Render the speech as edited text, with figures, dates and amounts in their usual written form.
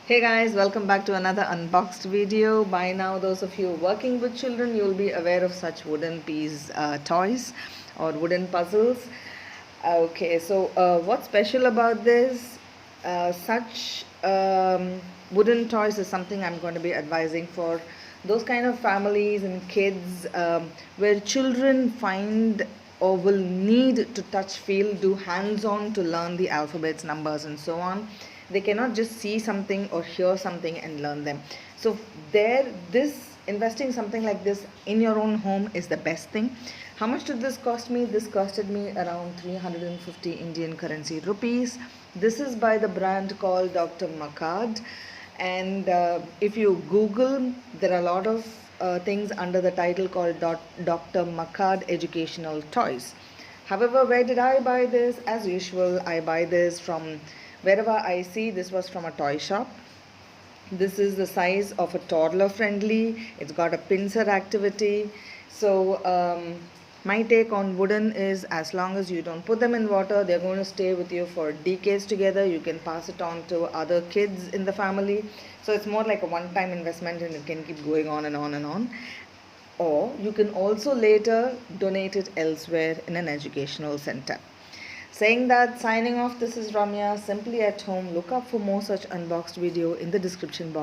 Hey guys, welcome back to another unboxed video. By now, those of you working with children, you'll be aware of such wooden piece toys or wooden puzzles. Okay, so what's special about this? Such wooden toys is something I'm going to be advising for those kind of families and kids where children find or will need to touch, feel, do hands on to learn the alphabets, numbers, and so on. They cannot just see something or hear something and learn them. So, this investing something like this in your own home is the best thing. How much did this cost me? This costed me around 350 Indian currency rupees. This is by the brand called Dr. Makkad. And if you Google, there are a lot of things under the title called Dr. Makkad Educational Toys. However, where did I buy this? As usual, I buy this from wherever I see. This was from a toy shop. This is the size of a toddler friendly. It's got a pincer activity. So my take on wooden is, as long as you don't put them in water, they're going to stay with you for decades together. You can pass it on to other kids in the family. So it's more like a one-time investment and it can keep going on and on and on. Or you can also later donate it elsewhere in an educational center. Saying that, signing off, this is Ramya, simply at home. Look up for more such unboxed video in the description box.